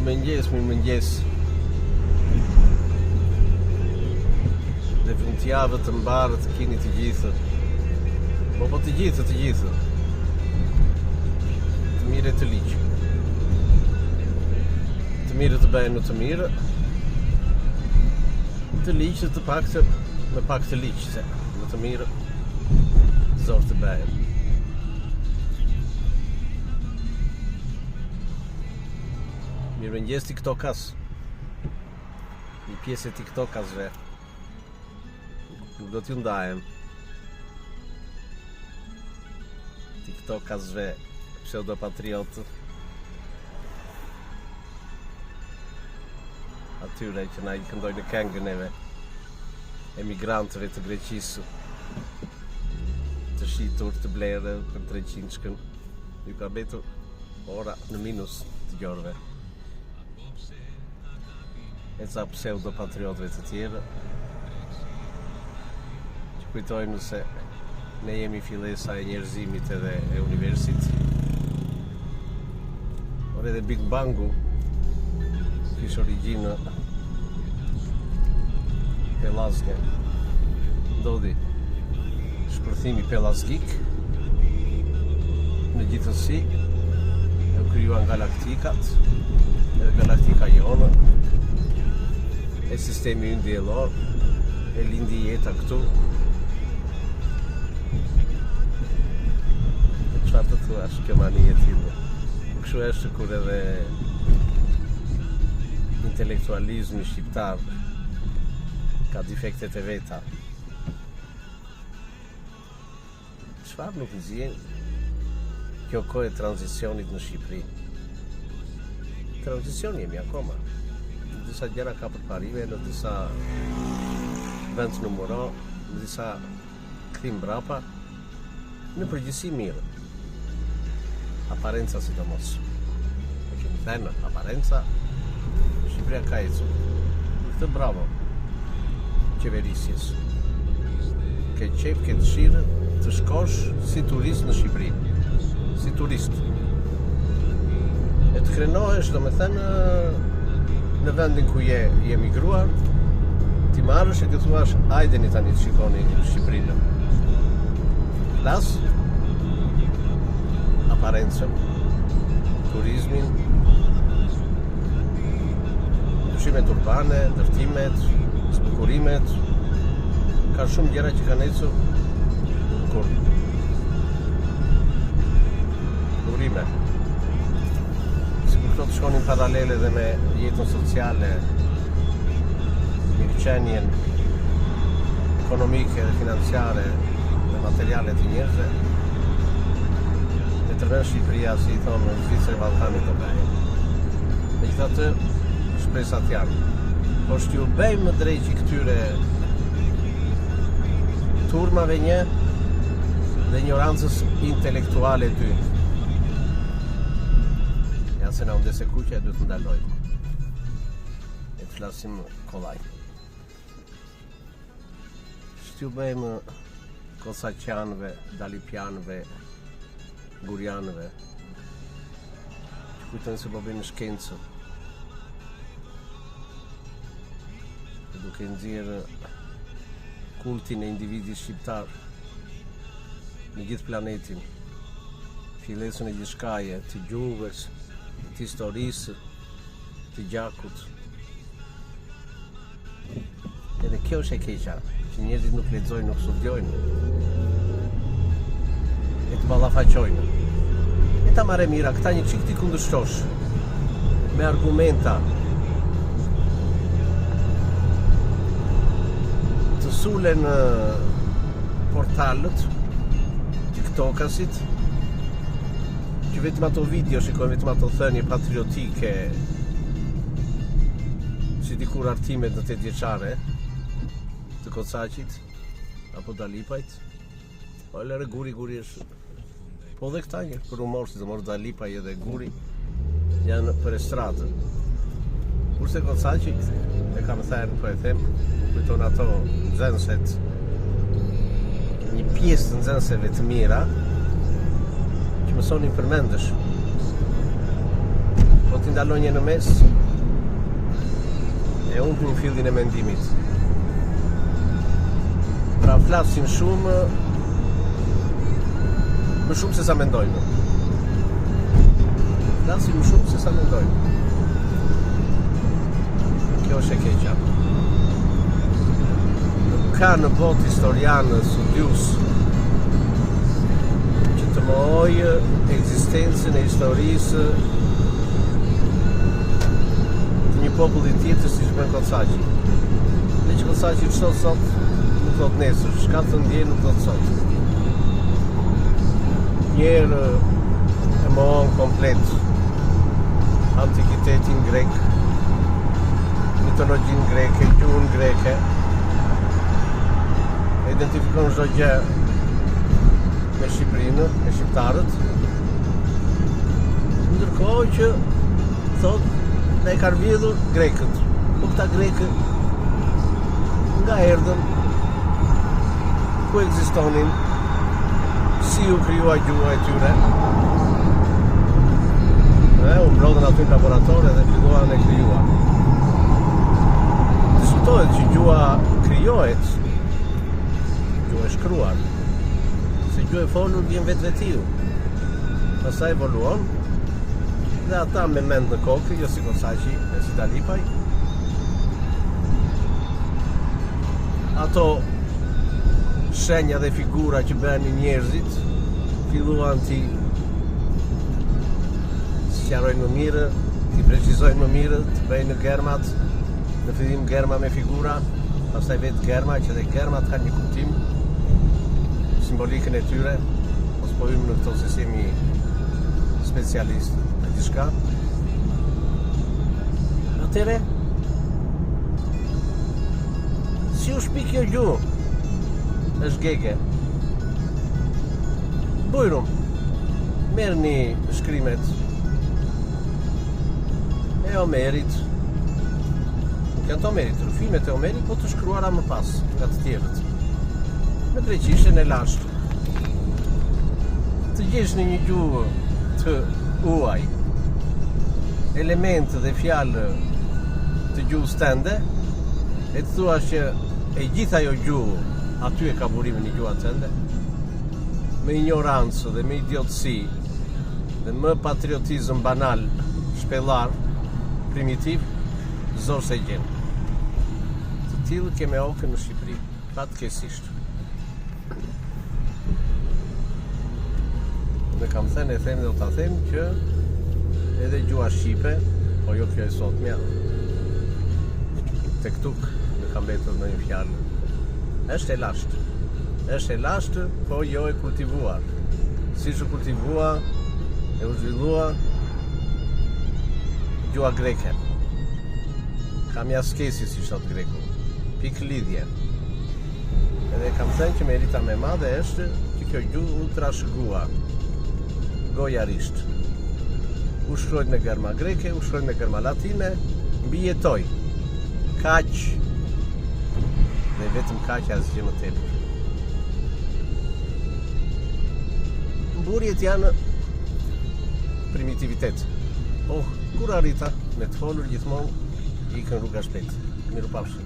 Mirëmëngjes. Dhe fundjavë të mbarë të keni të gjithë. Po të gjithë. Të mire të liqë. Të mire të bëjnë të mire. Të liqë të pak të me pak të liqë, se më të mire zorë të bëjnë. Mirëmëngjes TikTokas. Një pjesë e TikTokasve. Nuk do t'ju ndajem. TikTokasve pseudopatriotë. Atyre që na i këndojnë këngën eve emigrantëve të Greqisë, të shitur të blerë për 300 ju ka betur ora në minus të gjorëve. E ca pseudopatriotëve të tjerë që kujtojnë se ne jemi fillesa e njerëzimit edhe e universit. Por edhe Big Bangu kishte origjinë pelazge. Ndodhi shpërthimi pelazgik në gjithësi e krijuan galaktikat edhe galaktika jonë e sistemi ynë diellor e lindi jeta këtu. Çfarë të thuash, kjo mani e tillë. Kështu është kur edhe intelektualizmi shqiptar ka defektet e veta. Çfarë nuk nxjerr kjo kohë e tranzicionit në Shqipëri? Tranzicion jemi akoma. Disa gjëra ka përparive, në disa vend numëro, në disa kthim brapa, në përgjithësi mirë. Aparenca sidomos. Po që më thënë, aparenca, Shqipëria ka ecur. Këtë bravo qeverisjes. Ke qef, ke dëshirë të shkosh si turist në Shqipëri. Si turist. E të krenohesh, do me thënë, në vendin ku je emigruar, ti marrësh e ti thuash, hajdeni tani të shikoni Shqipërinë. Plas, aparencën, turizmin, ndryshimet urbane, ndërtimet, zbukurimet, ka shumë gjëra që kanë ecur kur urime. Këto të shkonin paralele dhe me jetën sociale, mirëqenjen ekonomike dhe financiare dhe materiale të njerëzve, e tërmen Shqipëria, si i thonë, në Zvicër e Ballkanit të bëjë. Megjithatë, shpresat janë. Po t'ju bëjmë drejtë këtyre turmave një dhe ignorancës intelektuale ty. Se na undese kuqja duhet të ndalojmë. E të flasim kollaj. Shtu bëjmë kosaqanëve, dalipianëve, gurianëve, që kujtojnë se po bëjmë shkencë. Duke nxjerrë kultin e individit shqiptar në gjithë planetin, fillesën e gjithçkaje, të gjuhës, të historisë, të gjakut. Edhe kjo është e keqa, që njerëzit nuk lexojnë, nuk studiojnë, e të ballafaqojnë. E ta marrë mira, këta një çik ti kundërshtosh me argumenta, të sulen portalët, TikTokasit, që vetëm ato video shikojnë, vetëm ato thënie patriotike, si dikur artimet në 8 vjeçare të Kocaqit apo Dalipajt, po e lere guri është. Po dhe këta një për humor, si të morë Dalipaj edhe guri janë për estradë. Kurse Kocaqit e kam thënë, po e them, kujton ato nxënëset, një pjesë të nxënëseve të mira, mësonin përmendesh po t'i ndalon një në mes, e humbin fillin e mendimit. Pra flasin shumë, më shumë se sa mendojnë. Flasin më shumë se sa mendojnë. Kjo është e keqja. Nuk ka në botë historianë, studius, që të mohojë ekzistencën e historisë të një populli tjetër si shpën Kocaqi. Dhe që Kocaqi çdo sot nuk thot nesër, shka të ndje nuk thot sot. Njerë e mohon komplet antikitetin grek, mitologjin greke, gjuhën greke, identifikon çdo gjë me Shqipërinë, me shqiptarët, ndërkohë që thot ne e kanë vjedhur grekët, po këta grekë nga erdhën, ku ekzistonin, si u krijua gjuha e tyre, u mbrodhen aty në laboratore dhe filluan e krijuar. Diskutohet që gjuha krijohet, gjuha e shkruar, se gjuha e folur vjen vetvetiu, pastaj evoluon, dhe ata me mend në kokë, jo si Kocaqi e si Talipaj, ato shenja dhe figura që bëhen njerëzit filluan ti sqarojnë më mirë, ti precizojnë më mirë, të bëjnë germat, në fillim germa me figura, pastaj vetë germa, që dhe germat kanë një kuptim, simbolikën e tyre, ose po hymë në këto se jemi specialist në diçka. Atëre, si u shpi kjo gjuhë? Është gege. Bujrum, merrni shkrimet e Omerit, nuk janë të Omerit, rrëfimet e Omerit, po të shkruara më pas nga të tjerët, në greqishten e lashtë. Të gjesh në një gjuhë të huaj elementë dhe fjalë të gjuhës tënde, e të thua që e gjitha ajo gjuhë aty e ka burimin e gjuha tënde, me ignorancë dhe me idiotësi dhe më patriotizëm banal, shpellar, primitiv, zor se gjenë. Të tillë keme okën në Shqipëri, fatkeqësisht. Dhe kam thënë, e them dhe do ta them që edhe gjuha shqipe, po jo kjo e sotmja, tek tuk në kam mbetur në një fjalë, është e lashtë, po jo e kultivuar. Si që kultivua, e u zhvillua gjuha greke. Kam jaskesi, si thot greku, pik lidhje. Edhe kam thënë që merita me madhe është që kjo gjuhë u trashëgua gojarisht. U shkruajt në gërma greke, u shkruajt në gërma latine, mbi jetoj. Kaq, dhe vetëm kaq asgjë më tepër. Mburjet janë primitivitet. Kur arrita me të folur gjithmonë ikën rruga shpejt. Mirupafshim.